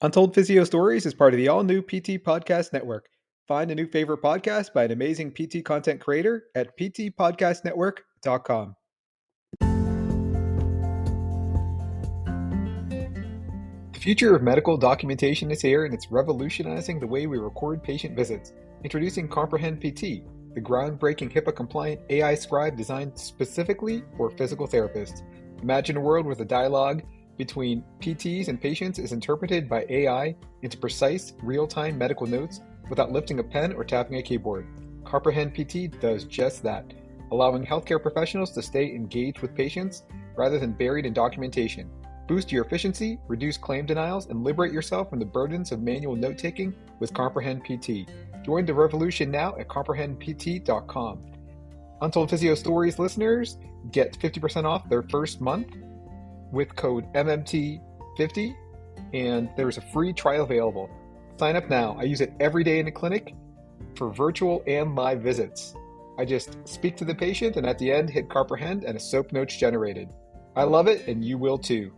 Untold Physio Stories is part of the all-new PT Podcast Network. Find a new favorite podcast by an amazing PT content creator at ptpodcastnetwork.com. The future of medical documentation is here, and it's revolutionizing the way we record patient visits. Introducing Comprehend PT, the groundbreaking HIPAA-compliant AI scribe designed specifically for physical therapists. Imagine a world where the dialogue between PTs and patients is interpreted by AI into precise, real-time medical notes without lifting a pen or tapping a keyboard. Comprehend PT does just that, allowing healthcare professionals to stay engaged with patients rather than buried in documentation. Boost your efficiency, reduce claim denials, and liberate yourself from the burdens of manual note-taking with Comprehend PT. Join the revolution now at comprehendpt.com. Untold Physio Stories listeners get 50% off their first month with code MMT50, and there's a free trial available. Sign up now. I use it every day in the clinic for virtual and live visits. I just speak to the patient, and at the end, hit Comprehend, and a SOAP note's generated. I love it, and you will too.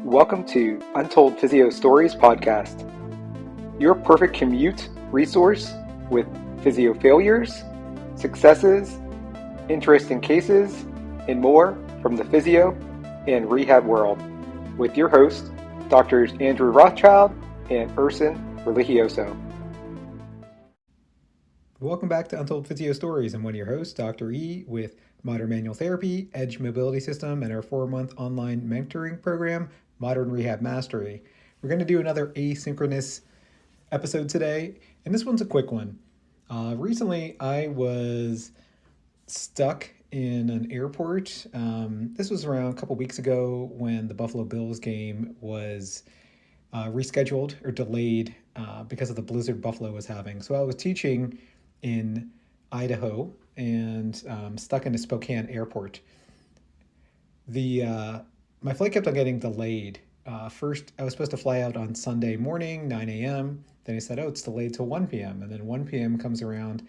Welcome to Untold Physio Stories podcast, your perfect commute resource with physio failures, successes, interesting cases, and more from the physio and rehab world, with your hosts, Drs. Andrew Rothschild and Erson Religioso. Welcome back to Untold Physio Stories. I'm one of your hosts, Dr. E, with Modern Manual Therapy, Edge Mobility System, and our 4-month online mentoring program, Modern Rehab Mastery. We're going to do another asynchronous episode today, and this one's a quick one. Recently, I was stuck in an airport. This was around a couple weeks ago when the Buffalo Bills game was rescheduled or delayed because of the blizzard Buffalo was having. So I was teaching in Idaho and stuck in a Spokane airport. My flight kept on getting delayed. First, I was supposed to fly out on Sunday morning, 9 a.m. Then they said, oh, it's delayed till 1 p.m. And then 1 p.m. comes around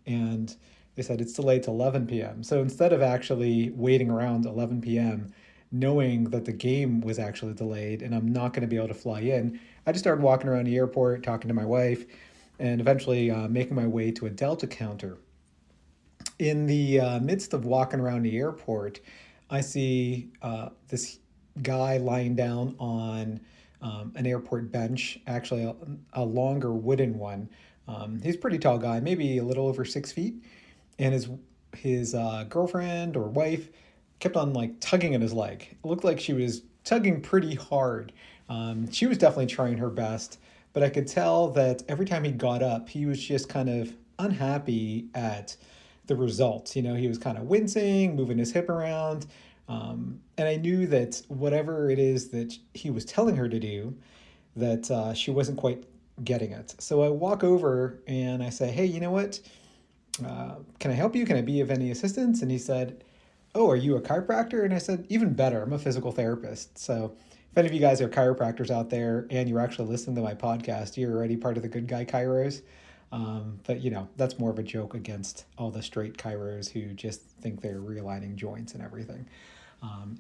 and they said it's delayed to 11 p.m. So instead of actually waiting around 11 p.m., knowing that the game was actually delayed and I'm not going to be able to fly in, I just started walking around the airport, talking to my wife, and eventually making my way to a Delta counter. In the midst of walking around the airport, I see this guy lying down on an airport bench, actually a longer wooden one. He's a pretty tall guy, maybe a little over 6 feet, and his girlfriend or wife kept on like tugging at his leg. It looked like she was tugging pretty hard. She was definitely trying her best, but I could tell that every time he got up, he was just kind of unhappy at the results. He was kind of wincing, moving his hip around. And I knew that whatever it is that he was telling her to do, that she wasn't quite getting it. So I walk over and I say, hey, you know what? Can I help you? Can I be of any assistance? And he said, oh, are you a chiropractor? And I said, even better, I'm a physical therapist. So if any of you guys are chiropractors out there and you're actually listening to my podcast, you're already part of the good guy chiros. But that's more of a joke against all the straight chiros who just think they're realigning joints and everything.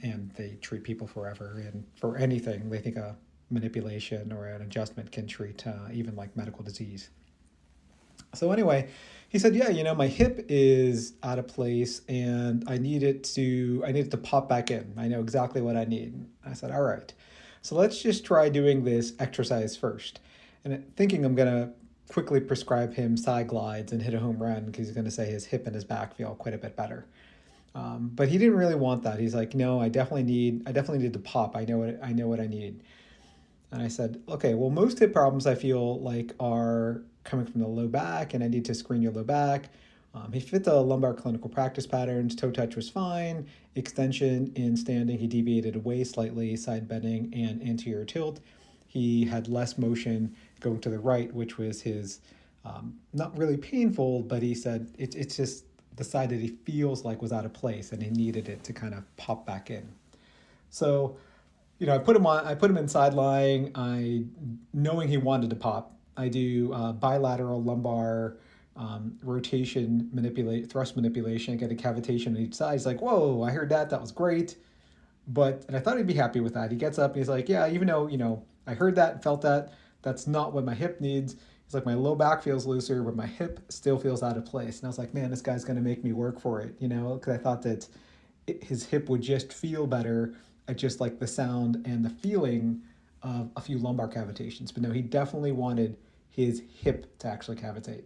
And they treat people forever. And for anything, they think a manipulation or an adjustment can treat even like medical disease. So anyway, he said, yeah, my hip is out of place and I need it to pop back in. I know exactly what I need. I said, all right, so let's just try doing this exercise first. And thinking I'm going to quickly prescribe him side glides and hit a home run because he's going to say his hip and his back feel quite a bit better. But he didn't really want that. He's like, no, I definitely need to pop. I know what I need. And I said, okay, well, most hip problems I feel like are coming from the low back, and I need to screen your low back. He fit the lumbar clinical practice patterns. Toe touch was fine. Extension in standing, he deviated away slightly, side bending and anterior tilt. He had less motion going to the right, which was his not really painful, but he said it's just the side that he feels like was out of place, and he needed it to kind of pop back in. So, I put him in side lying. Knowing he wanted to pop, I do bilateral lumbar rotation, thrust manipulation, get a cavitation on each side. He's like, whoa, I heard that. That was great. And I thought he'd be happy with that. He gets up and he's like, yeah, even though, I heard that and felt that, that's not what my hip needs. He's like, my low back feels looser, but my hip still feels out of place. And I was like, man, this guy's going to make me work for it, because I thought that his hip would just feel better at just like the sound and the feeling of a few lumbar cavitations. But no, he definitely wanted his hip to actually cavitate.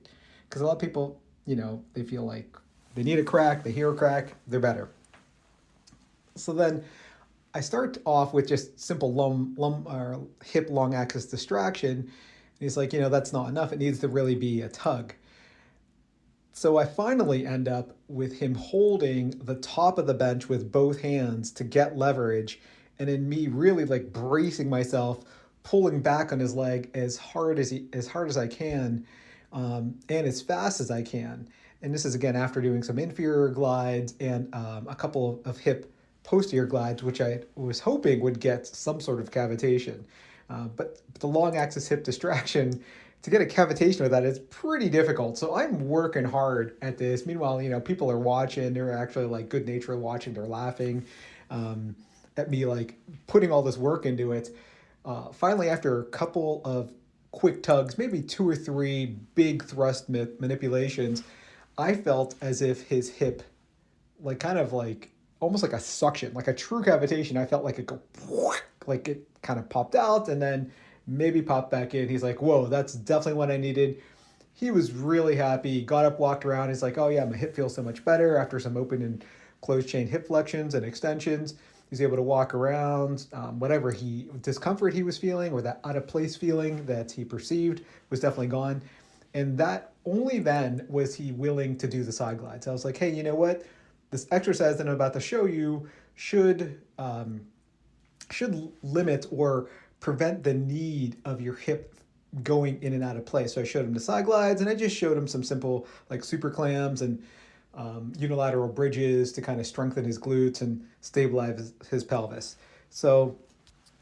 Because a lot of people, they feel like they need a crack, they hear a crack, they're better. So then I start off with just simple lum or hip long axis distraction. And he's like, that's not enough. It needs to really be a tug. So I finally end up with him holding the top of the bench with both hands to get leverage, and then me really like bracing myself, pulling back on his leg as hard as I can, and as fast as I can. And this is again after doing some inferior glides and a couple of hip posterior glides, which I was hoping would get some sort of cavitation. But the long axis hip distraction, to get a cavitation with that is pretty difficult. So I'm working hard at this. Meanwhile, people are watching. They're actually like good natured watching. They're laughing at me like putting all this work into it. Finally, after a couple of quick tugs, maybe two or three big thrust manipulations, I felt as if his hip, like kind of like almost like a suction, like a true cavitation. I felt like it go like it kind of popped out and then maybe popped back in. He's like, whoa, that's definitely what I needed. He was really happy. He got up, walked around. He's like, oh yeah, my hip feels so much better after some open and closed chain hip flexions and extensions. He's able to walk around. Whatever discomfort he was feeling or that out of place feeling that he perceived was definitely gone. And that only then was he willing to do the side glides. I was like, hey, you know what? This exercise that I'm about to show you should limit or prevent the need of your hip going in and out of place. So I showed him the side glides, and I just showed him some simple like super clams and unilateral bridges to kind of strengthen his glutes and stabilize his pelvis. So,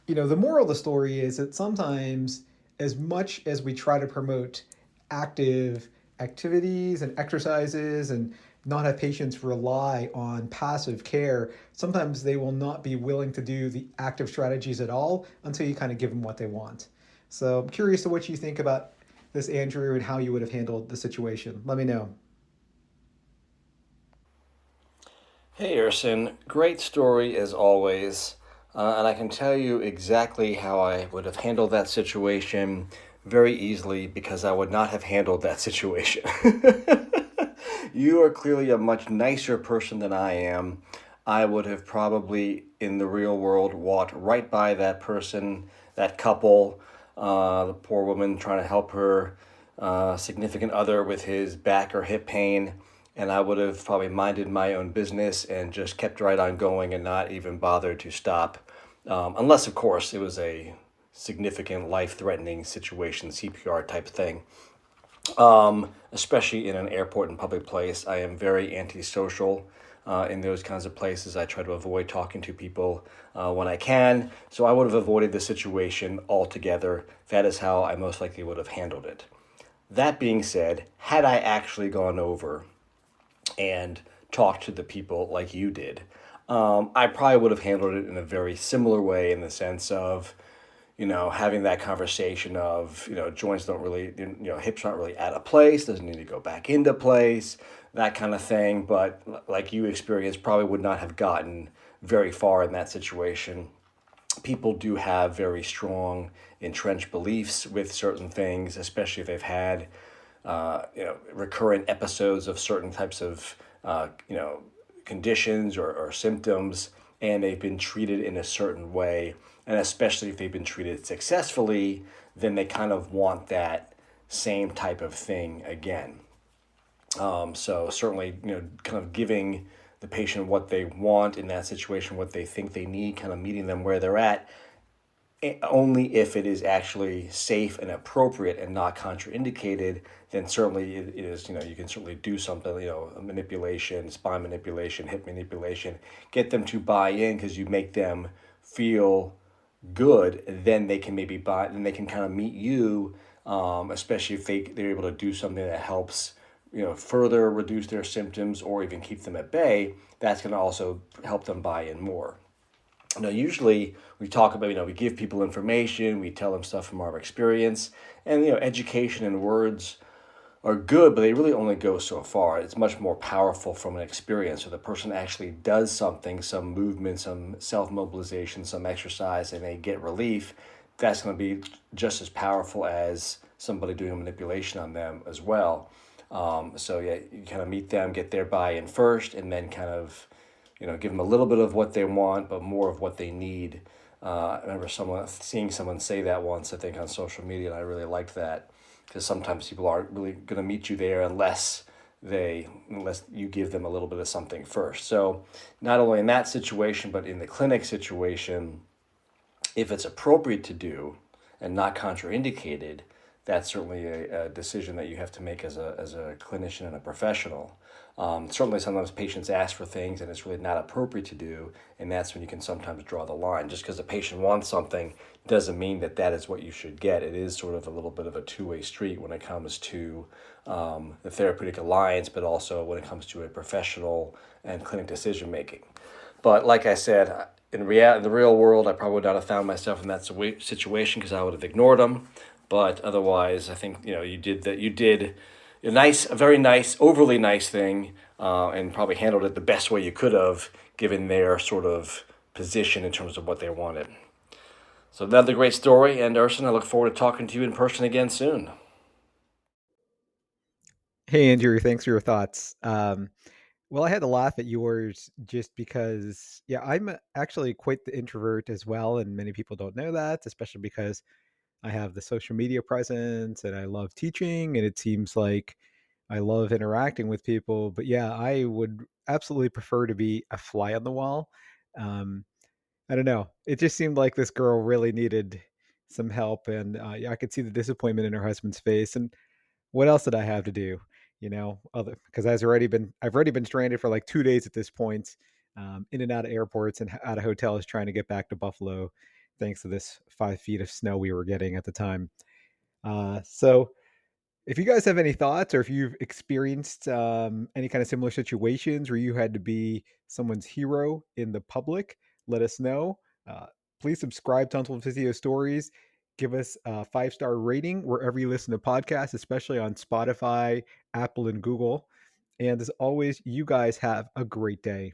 the moral of the story is that sometimes, as much as we try to promote active activities and exercises and not have patients rely on passive care, sometimes they will not be willing to do the active strategies at all until you kind of give them what they want. So I'm curious to what you think about this, Andrew, and how you would have handled the situation. Let me know. Hey, Erson. Great story as always. And I can tell you exactly how I would have handled that situation very easily because I would not have handled that situation. You are clearly a much nicer person than I am. I would have probably, in the real world, walked right by that person, that couple, the poor woman trying to help her significant other with his back or hip pain, and I would have probably minded my own business and just kept right on going and not even bothered to stop. Unless, of course, it was a significant life-threatening situation, CPR type thing. Especially in an airport and public place. I am very antisocial in those kinds of places. I try to avoid talking to people when I can. So I would have avoided the situation altogether. That is how I most likely would have handled it. That being said, had I actually gone over and talked to the people like you did, I probably would have handled it in a very similar way in the sense of, having that conversation of, joints don't really, hips aren't really out of place, doesn't need to go back into place, that kind of thing. But like you experienced, probably would not have gotten very far in that situation. People do have very strong entrenched beliefs with certain things, especially if they've had, recurrent episodes of certain types of, conditions or symptoms, and they've been treated in a certain way. And especially if they've been treated successfully, then they kind of want that same type of thing again. So certainly, kind of giving the patient what they want in that situation, what they think they need, kind of meeting them where they're at, only if it is actually safe and appropriate and not contraindicated, then certainly it is, you can certainly do something, a manipulation, spine manipulation, hip manipulation, get them to buy in because you make them feel good, then they can maybe buy, and they can kind of meet you, especially if they're able to do something that helps further reduce their symptoms or even keep them at bay, that's going to also help them buy in more. Usually we talk about, we give people information, we tell them stuff from our experience, and education and words are good, but they really only go so far. It's much more powerful from an experience. So the person actually does something, some movement, some self mobilization, some exercise, and they get relief. That's going to be just as powerful as somebody doing a manipulation on them as well. So yeah, you kind of meet them, get their buy-in first, and then kind of, give them a little bit of what they want, but more of what they need. I remember seeing someone say that once, I think, on social media, and I really liked that because sometimes people aren't really going to meet you there unless you give them a little bit of something first. So not only in that situation, but in the clinic situation, if it's appropriate to do and not contraindicated, that's certainly a decision that you have to make as a clinician and a professional. Certainly, sometimes patients ask for things and it's really not appropriate to do, and that's when you can sometimes draw the line. Just because the patient wants something doesn't mean that that is what you should get. It is sort of a little bit of a two-way street when it comes to the therapeutic alliance, but also when it comes to a professional and clinic decision making. But like I said, in the real world, I probably would not have found myself in that situation because I would have ignored them. But otherwise, I think you did that. You did a very nice, overly nice thing, and probably handled it the best way you could have, given their sort of position in terms of what they wanted. So another great story, and Erson, I look forward to talking to you in person again soon. Hey, Andrew, thanks for your thoughts. Well, I had to laugh at yours just because, yeah, I'm actually quite the introvert as well, and many people don't know that, especially because I have the social media presence and I love teaching, and it seems like I love interacting with people. But yeah, I would absolutely prefer to be a fly on the wall. Um, I don't know. It just seemed like this girl really needed some help, and yeah, I could see the disappointment in her husband's face. And what else did I have to do? Other because I've already been stranded for like 2 days at this point, in and out of airports and out of hotels trying to get back to Buffalo, thanks to this 5 feet of snow we were getting at the time. So if you guys have any thoughts, or if you've experienced any kind of similar situations where you had to be someone's hero in the public, let us know. Uh, Please subscribe to Untold Physio Stories. Give us a 5-star rating wherever you listen to podcasts, especially on Spotify, Apple, and Google. And as always, you guys have a great day.